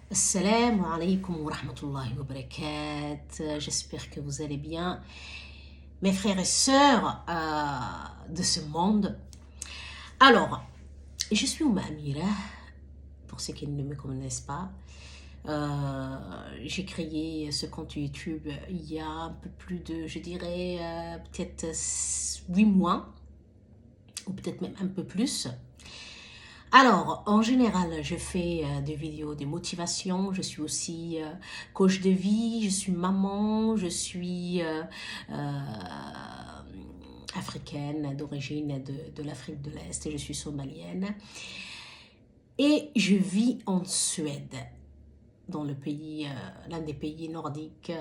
Assalamu alaikum wa rahmatullahi wa barakatuh. J'espère que vous allez bien, mes frères et sœurs de ce monde. Alors, je suis Ouma Amira, pour ceux qui ne me connaissent pas. J'ai créé ce compte YouTube il y a un peu plus de, je dirais, peut-être 8 mois, ou peut-être même un peu plus. Alors, en général, je fais des vidéos de motivation. Je suis aussi coach de vie, je suis maman, je suis africaine d'origine de l'Afrique de l'Est et je suis somalienne. Et je vis en Suède, dans le pays, l'un des pays nordiques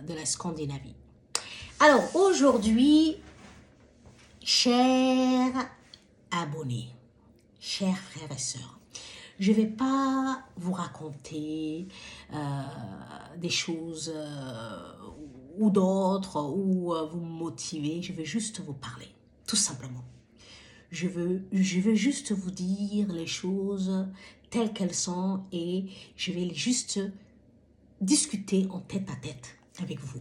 de la Scandinavie. Alors, aujourd'hui, chers abonnés, chers frères et sœurs, je ne vais pas vous raconter des choses ou d'autres ou vous motiver, je vais juste vous parler, tout simplement. Je veux juste vous dire les choses telles qu'elles sont et je vais juste discuter en tête à tête avec vous.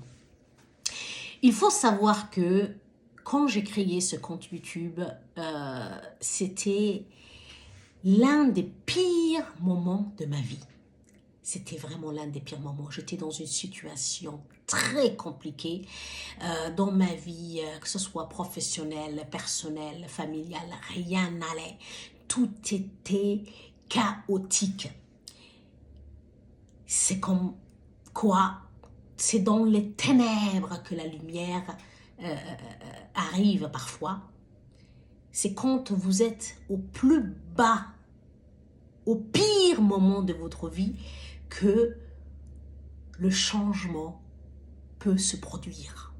Il faut savoir que quand j'ai créé ce compte YouTube, c'était l'un des pires moments de ma vie. C'était vraiment l'un des pires moments. J'étais dans une situation très compliquée dans ma vie, que ce soit professionnelle, personnelle, familiale, rien n'allait. Tout était chaotique. C'est comme quoi, c'est dans les ténèbres que la lumière arrive parfois. C'est quand vous êtes au plus bas, au pire moment de votre vie, que le changement peut se produire.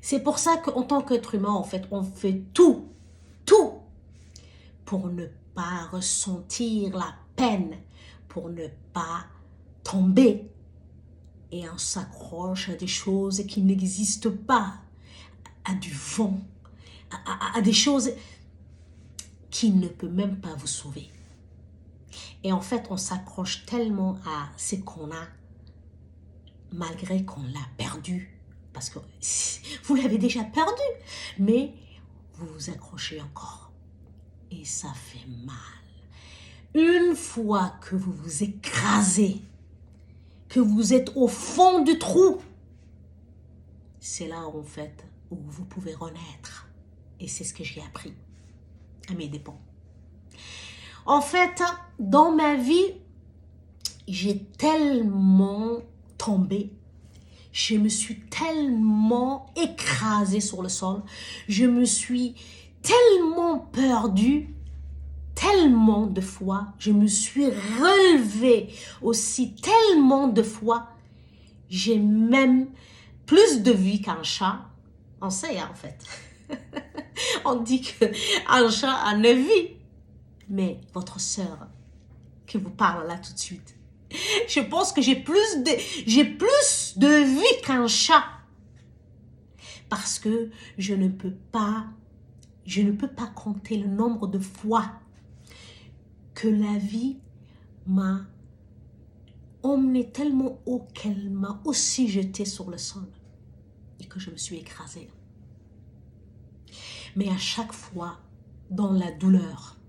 C'est pour ça qu'en tant qu'être humain, en fait, on fait tout pour ne pas ressentir la peine, pour ne pas tomber. Et on s'accroche à des choses qui n'existent pas, à du vent, à des choses qui ne peuvent même pas vous sauver. Et en fait, on s'accroche tellement à ce qu'on a, malgré qu'on l'a perdu. Parce que vous l'avez déjà perdu, mais vous vous accrochez encore. Et ça fait mal. Une fois que vous vous écrasez, que vous êtes au fond du trou, c'est là en fait où vous pouvez renaître. Et c'est ce que j'ai appris à mes dépens. En fait, dans ma vie, j'ai tellement tombé, je me suis tellement écrasée sur le sol, je me suis tellement perdue, tellement de fois, je me suis relevée aussi tellement de fois, j'ai même plus de vie qu'un chat. On sait en fait, on dit qu'un chat a 9 vies, mais votre sœur qui vous parle là tout de suite, je pense que j'ai plus de vie qu'un chat. Parce que je ne peux pas compter le nombre de fois que la vie m'a emmené tellement haut qu'elle m'a aussi jeté sur le sol et que je me suis écrasée. Mais à chaque fois, dans la douleur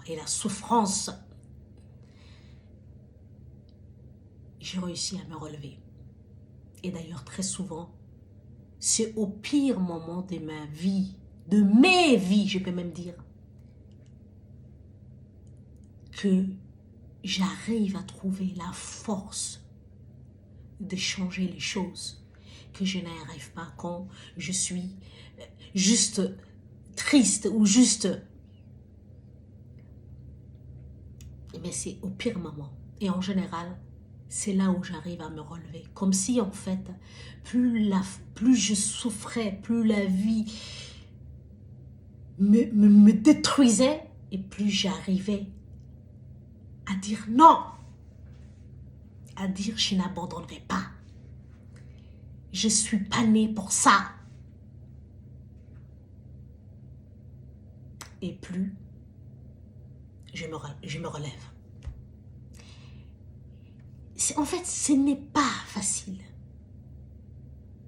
et la souffrance, j'ai réussi à me relever. Et d'ailleurs, très souvent, c'est au pire moment de ma vie, de mes vies, je peux même dire, que j'arrive à trouver la force de changer les choses, que je n'arrive pas quand je suis juste triste ou juste... Mais c'est au pire moment. Et en général, c'est là où j'arrive à me relever. Comme si, en fait, plus je souffrais, plus la vie me détruisait, et plus j'arrivais à dire non, à dire je n'abandonnerai pas. Je suis pas née pour ça. Et plus je me relève. En fait, ce n'est pas facile.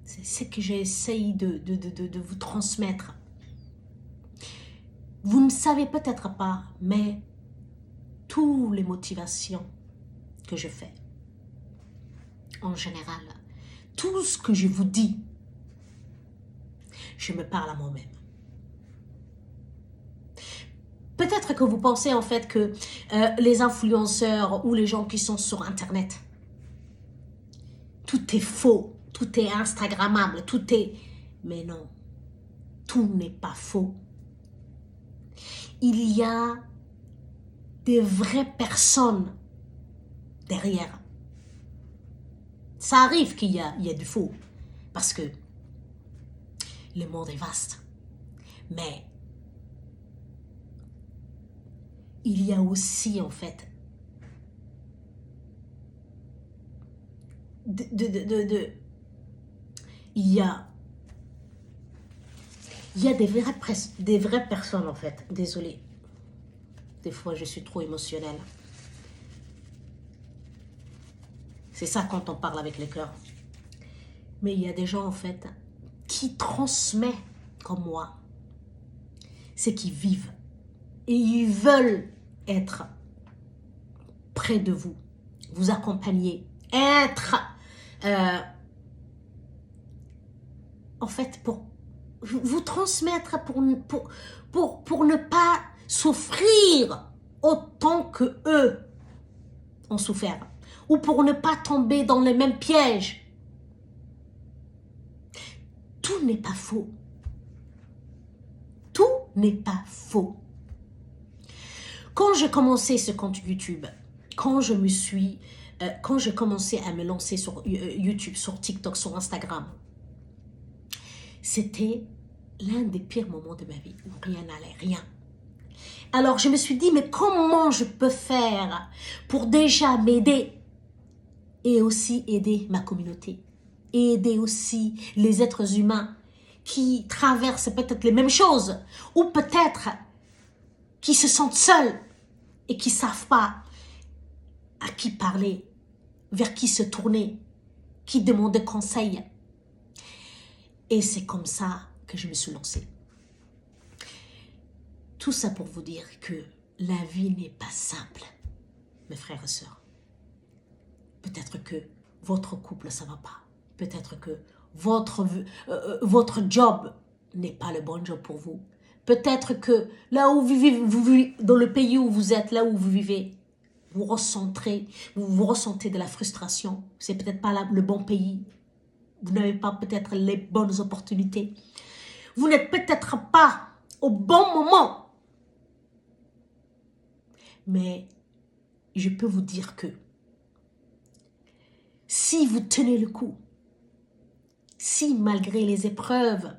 C'est ce que j'essaye de vous transmettre. Vous ne savez peut-être pas, mais toutes les motivations que je fais, en général, tout ce que je vous dis, je me parle à moi-même. Peut-être que vous pensez en fait que les influenceurs ou les gens qui sont sur Internet, tout est faux, tout est instagrammable, tout est... Mais non, tout n'est pas faux. Il y a des vraies personnes derrière. Ça arrive qu'il y a du faux, parce que le monde est vaste. Mais il y a aussi, en fait, il y a des vraies personnes, en fait. Désolée. Des fois, je suis trop émotionnelle. C'est ça quand on parle avec le cœur. Mais il y a des gens, en fait, qui transmettent, comme moi, ce qu'ils vivent. Et ils veulent être près de vous, vous accompagner, être, en fait, pour vous transmettre, pour ne pas souffrir autant que eux ont souffert, ou pour ne pas tomber dans les mêmes pièges. Tout n'est pas faux. Tout n'est pas faux. Quand j'ai commencé ce compte YouTube, quand j'ai commencé à me lancer sur YouTube, sur TikTok, sur Instagram, c'était l'un des pires moments de ma vie où rien n'allait, rien. Alors je me suis dit, mais comment je peux faire pour déjà m'aider et aussi aider ma communauté, et aider aussi les êtres humains qui traversent peut-être les mêmes choses, ou peut-être qui se sentent seuls et qui ne savent pas à qui parler, vers qui se tourner, qui demander conseil. Et c'est comme ça que je me suis lancée. Tout ça pour vous dire que la vie n'est pas simple, mes frères et sœurs. Peut-être que votre couple, ça ne va pas. Peut-être que votre job n'est pas le bon job pour vous. Peut-être que là où vous vivez, dans le pays où vous êtes, là où vous vivez, vous ressentez de la frustration. C'est peut-être pas le bon pays. Vous n'avez pas peut-être les bonnes opportunités. Vous n'êtes peut-être pas au bon moment. Mais je peux vous dire que si vous tenez le coup, si malgré les épreuves,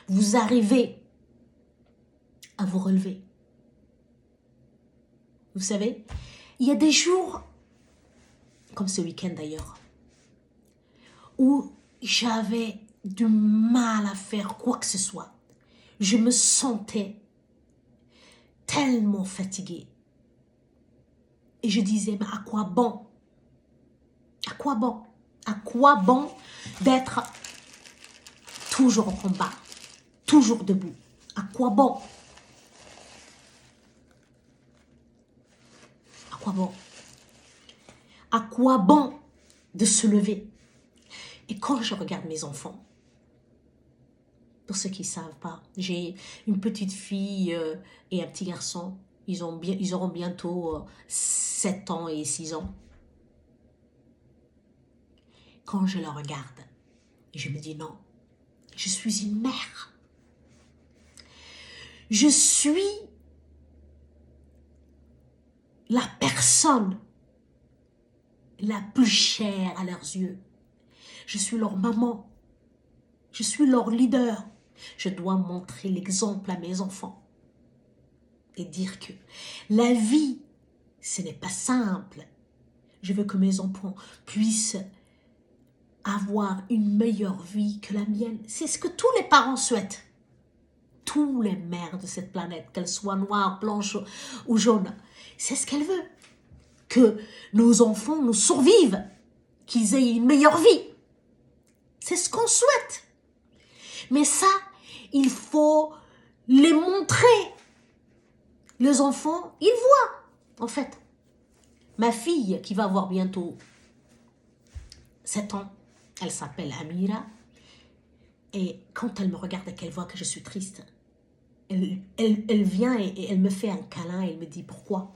vous arrivez à vous relever. Vous savez, il y a des jours, comme ce week-end d'ailleurs, où j'avais du mal à faire quoi que ce soit. Je me sentais tellement fatiguée. Et je disais, mais à quoi bon? À quoi bon? À quoi bon d'être toujours au combat, toujours debout? À quoi bon? À quoi bon? À quoi bon de se lever? Et quand je regarde mes enfants, pour ceux qui ne savent pas, j'ai une petite fille et un petit garçon. Ils auront bientôt 7 ans et 6 ans. Quand je les regarde, je me dis non, je suis une mère. Je suis la personne la plus chère à leurs yeux. Je suis leur maman. Je suis leur leader. Je dois montrer l'exemple à mes enfants et dire que la vie, ce n'est pas simple. Je veux que mes enfants puissent avoir une meilleure vie que la mienne. C'est ce que tous les parents souhaitent. Tous les mères de cette planète, qu'elles soient noires, blanches ou jaunes, C'est ce qu'elle veut. Que nos enfants nous survivent, qu'ils aient une meilleure vie. C'est ce qu'on souhaite. Mais ça, il faut les montrer. Les enfants, ils voient, en fait. Ma fille, qui va avoir bientôt 7 ans, elle s'appelle Amira. Et quand elle me regarde et qu'elle voit que je suis triste, elle vient et elle me fait un câlin et elle me dit pourquoi.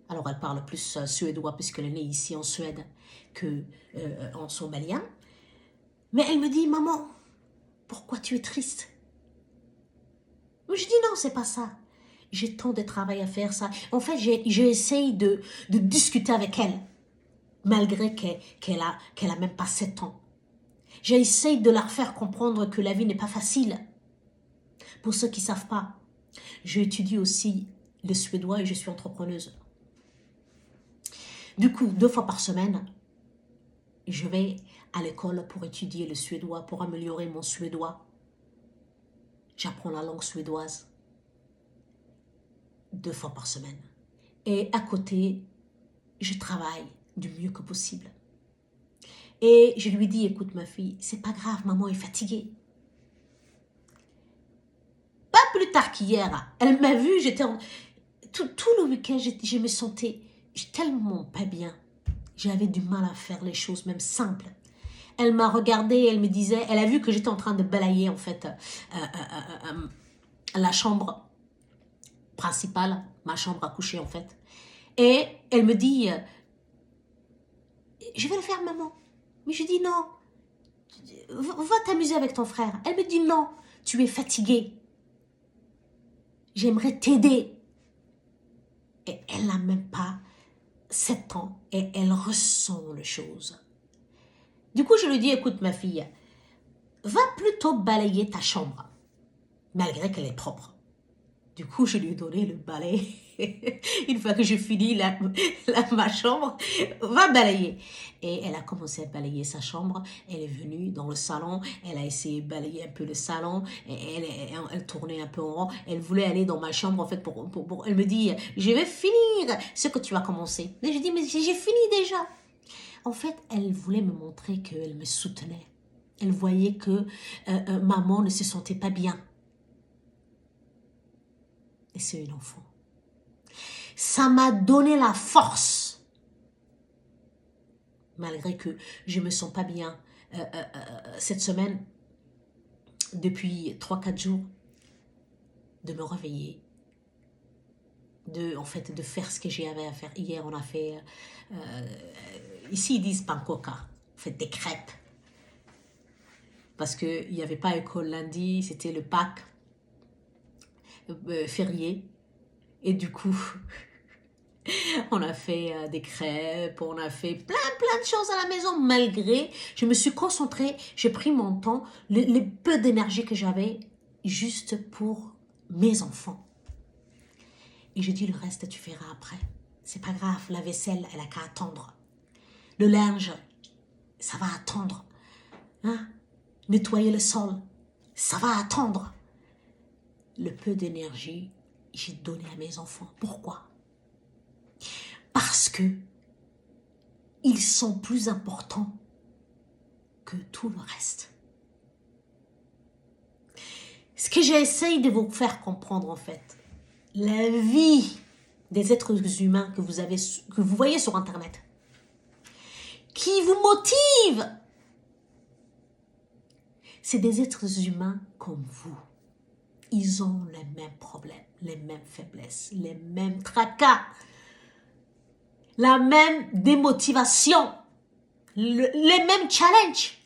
Alors elle parle plus suédois puisqu'elle est née ici en Suède que en somalien. Mais elle me dit, maman, pourquoi tu es triste? Je dis non, c'est pas ça. J'ai tant de travail à faire, ça. En fait, j'essaye de discuter avec elle, malgré qu'elle a même pas 7 ans. J'essaye de leur faire comprendre que la vie n'est pas facile. Pour ceux qui ne savent pas, j'étudie aussi le suédois et je suis entrepreneuse. Du coup, 2 fois par semaine, je vais à l'école pour étudier le suédois, pour améliorer mon suédois. J'apprends la langue suédoise 2 fois par semaine. Et à côté, je travaille du mieux que possible. Et je lui dis, écoute ma fille, c'est pas grave, maman est fatiguée. Pas plus tard qu'hier, elle m'a vue, tout le week-end, je me sentais tellement pas bien. J'avais du mal à faire les choses, même simples. Elle m'a regardée, elle me disait, elle a vu que j'étais en train de balayer en fait la chambre principale, ma chambre à coucher en fait. Et elle me dit, je vais le faire maman. Mais je dis non, va t'amuser avec ton frère. Elle me dit non, tu es fatiguée. J'aimerais t'aider. Et elle n'a même pas 7 ans et elle ressent les choses. Du coup, je lui dis, écoute ma fille, va plutôt balayer ta chambre, malgré qu'elle est propre. Du coup, je lui ai donné le balai. Une fois que j'ai fini ma chambre, va balayer. Et elle a commencé à balayer sa chambre. Elle est venue dans le salon. Elle a essayé de balayer un peu le salon. Et elle tournait un peu en rond. Elle voulait aller dans ma chambre, en fait, elle me dit, je vais finir ce que tu as commencé. Mais je dis, mais j'ai fini déjà. En fait, elle voulait me montrer qu'elle me soutenait. Elle voyait que maman ne se sentait pas bien. Et c'est une enfant. Ça m'a donné la force, malgré que je ne me sens pas bien cette semaine, depuis 3-4 jours, de me réveiller, de faire ce que j'avais à faire. Hier, on a fait, ici ils disent pancoca, on fait des crêpes, parce qu'il n'y avait pas école lundi, c'était le Pâques férié, et du coup... On a fait des crêpes, on a fait plein de choses à la maison. Malgré, je me suis concentrée, j'ai pris mon temps, le peu d'énergie que j'avais, juste pour mes enfants. Et je dis, le reste, tu feras après. C'est pas grave, la vaisselle, elle a qu'à attendre. Le linge, ça va attendre. Hein? Nettoyer le sol, ça va attendre. Le peu d'énergie, j'ai donné à mes enfants. Pourquoi? Parce que ils sont plus importants que tout le reste. Ce que j'essaye de vous faire comprendre en fait, la vie des êtres humains que vous voyez sur Internet, qui vous motivent, c'est des êtres humains comme vous. Ils ont les mêmes problèmes, les mêmes faiblesses, les mêmes tracas, la même démotivation, les mêmes challenges.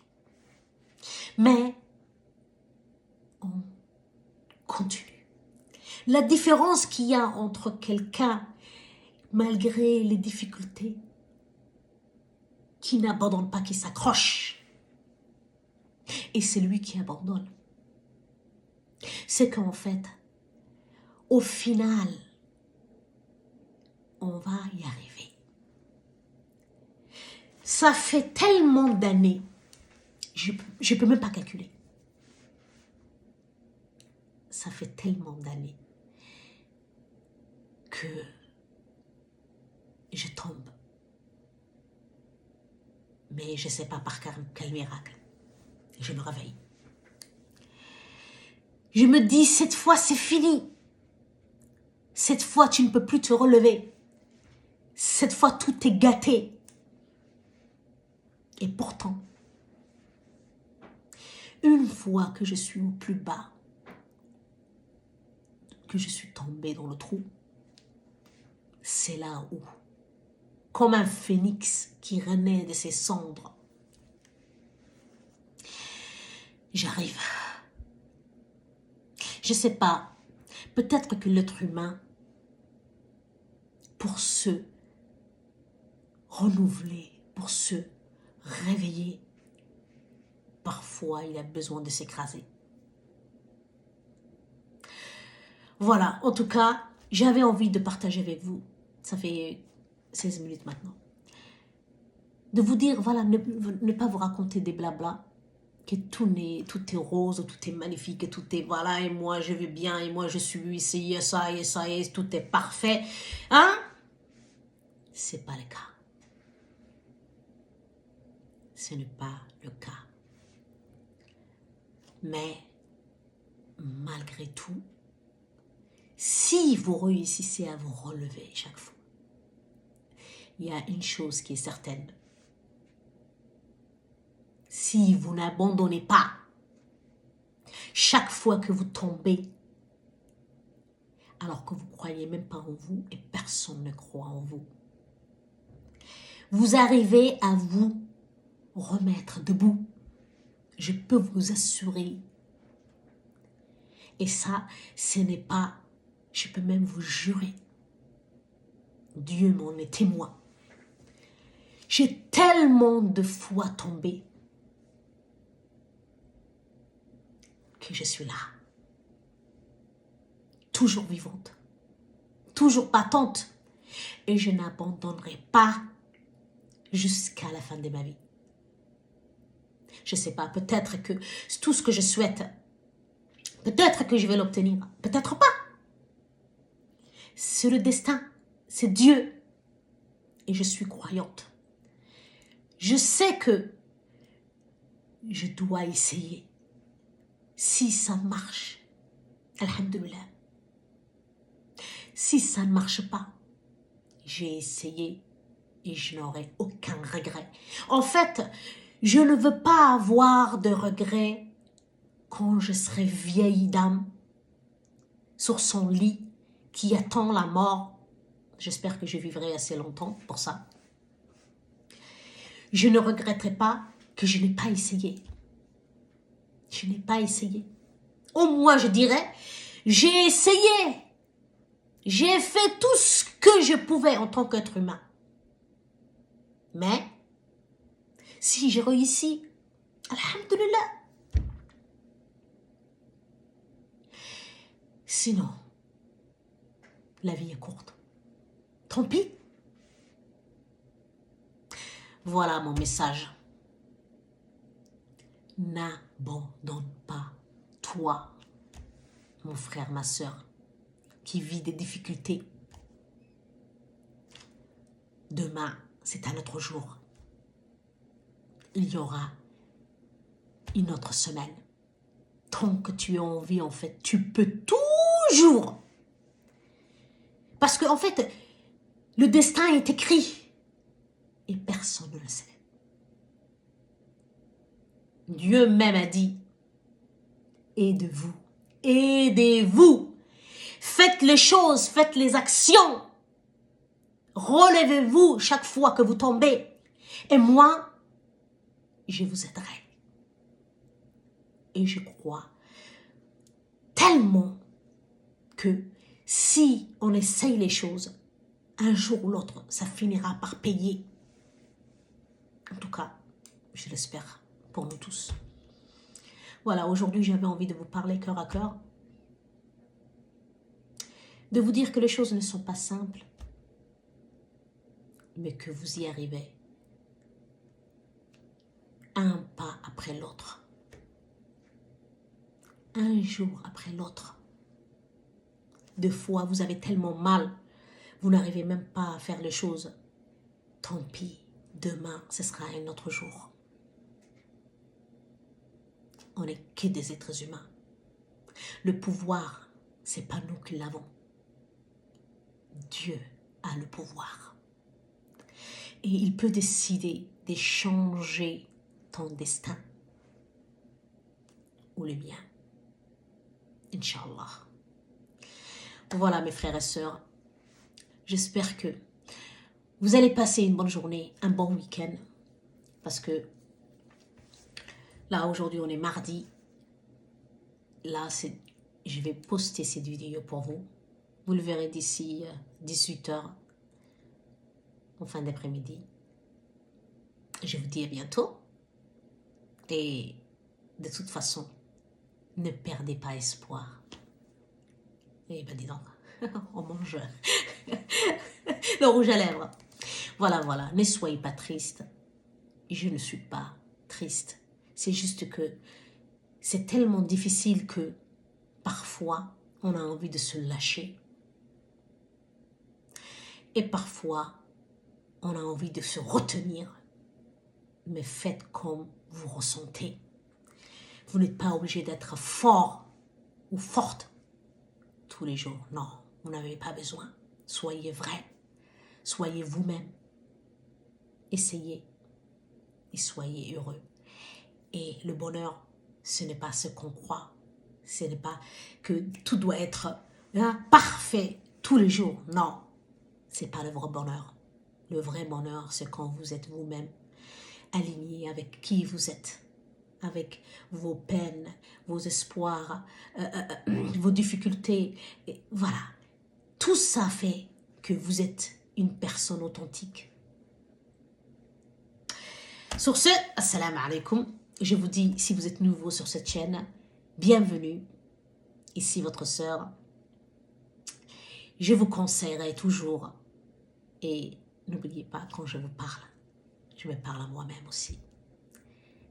Mais on continue. La différence qu'il y a entre quelqu'un, malgré les difficultés, qui n'abandonne pas, qui s'accroche, et celui qui abandonne, c'est qu'en fait, au final, on va y arriver. Ça fait tellement d'années, je ne peux même pas calculer. Ça fait tellement d'années que je tombe. Mais je ne sais pas par quel miracle. Je me réveille. Je me dis, cette fois, c'est fini. Cette fois, tu ne peux plus te relever. Cette fois, tout est gâté. Et pourtant, une fois que je suis au plus bas, que je suis tombée dans le trou, c'est là où, comme un phénix qui renaît de ses cendres, j'arrive. Je ne sais pas, peut-être que l'être humain, pour se renouveler, pour se réveiller, parfois il a besoin de s'écraser. Voilà, en tout cas, j'avais envie de partager avec vous, ça fait 16 minutes maintenant, de vous dire, voilà, ne pas vous raconter des blablas, que tout est rose, tout est magnifique, tout est, voilà, et moi je vais bien, et moi je suis ici, et ça, et tout est parfait. Hein? C'est pas le cas. Ce n'est pas le cas. Mais, malgré tout, si vous réussissez à vous relever chaque fois, il y a une chose qui est certaine. Si vous n'abandonnez pas, chaque fois que vous tombez, alors que vous ne croyez même pas en vous et personne ne croit en vous, vous arrivez à vous remettre debout. Je peux vous assurer. Et ça, ce n'est pas, je peux même vous jurer. Dieu m'en est témoin. J'ai tellement de fois tombé que je suis là. Toujours vivante. Toujours battante. Et je n'abandonnerai pas jusqu'à la fin de ma vie. Je ne sais pas, peut-être que tout ce que je souhaite, peut-être que je vais l'obtenir, peut-être pas. C'est le destin, c'est Dieu. Et je suis croyante. Je sais que je dois essayer. Si ça marche, alhamdoulilah. Si ça ne marche pas, j'ai essayé et je n'aurai aucun regret. En fait, je ne veux pas avoir de regrets quand je serai vieille dame sur son lit qui attend la mort. J'espère que je vivrai assez longtemps pour ça. Je ne regretterai pas que je n'ai pas essayé. Je n'ai pas essayé. Au moins, je dirais, j'ai essayé. J'ai fait tout ce que je pouvais en tant qu'être humain. Mais, si j'ai réussi, alhamdoulilah. Sinon, la vie est courte. Tant pis. Voilà mon message. N'abandonne pas, toi, mon frère, ma soeur, qui vit des difficultés. Demain, c'est un autre jour. Il y aura une autre semaine. Tant que tu es en vie, en fait, tu peux toujours. Parce qu'en fait, le destin est écrit. Et personne ne le sait. Dieu même a dit, aidez-vous, aidez-vous. Faites les choses, faites les actions. Relevez-vous chaque fois que vous tombez. Et moi, je vous aiderai. Et je crois tellement que si on essaye les choses, un jour ou l'autre, ça finira par payer. En tout cas, je l'espère pour nous tous. Voilà, aujourd'hui, j'avais envie de vous parler cœur à cœur. De vous dire que les choses ne sont pas simples, mais que vous y arrivez. Un pas après l'autre. Un jour après l'autre. Des fois, vous avez tellement mal, vous n'arrivez même pas à faire les choses tant pis, demain, ce sera un autre jour. On n'est que des êtres humains. Le pouvoir, c'est pas nous qui l'avons. Dieu a le pouvoir. Et il peut décider de changer ton destin ou le mien. Inch'Allah. Voilà mes frères et sœurs. J'espère que vous allez passer une bonne journée, un bon week-end. Parce que là, aujourd'hui, on est mardi. Là, je vais poster cette vidéo pour vous. Vous le verrez d'ici 18h, en fin d'après-midi. Je vous dis à bientôt. Et de toute façon, ne perdez pas espoir. Eh ben dis donc, on mange le rouge à lèvres. Voilà, ne soyez pas triste. Je ne suis pas triste. C'est juste que c'est tellement difficile que parfois, on a envie de se lâcher. Et parfois, on a envie de se retenir. Mais faites comme vous ressentez. Vous n'êtes pas obligé d'être fort ou forte tous les jours. Non, vous n'avez pas besoin. Soyez vrai. Soyez vous-même. Essayez et soyez heureux. Et le bonheur, ce n'est pas ce qu'on croit. Ce n'est pas que tout doit être parfait tous les jours. Non, ce n'est pas le vrai bonheur. Le vrai bonheur, c'est quand vous êtes vous-même, aligné avec qui vous êtes, avec vos peines, vos espoirs, vos difficultés. Et voilà, tout ça fait que vous êtes une personne authentique. Sur ce, assalamu alaikum. Je vous dis, si vous êtes nouveau sur cette chaîne, bienvenue. Ici votre sœur. Je vous conseillerai toujours, et n'oubliez pas, quand je vous parle, je me parle à moi-même aussi.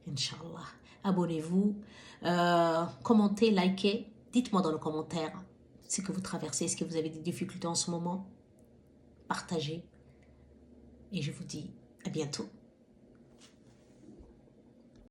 Inch'Allah. Abonnez-vous, commentez, likez. Dites-moi dans les commentaires ce que vous traversez, est-ce que vous avez des difficultés en ce moment. Partagez. Et je vous dis à bientôt.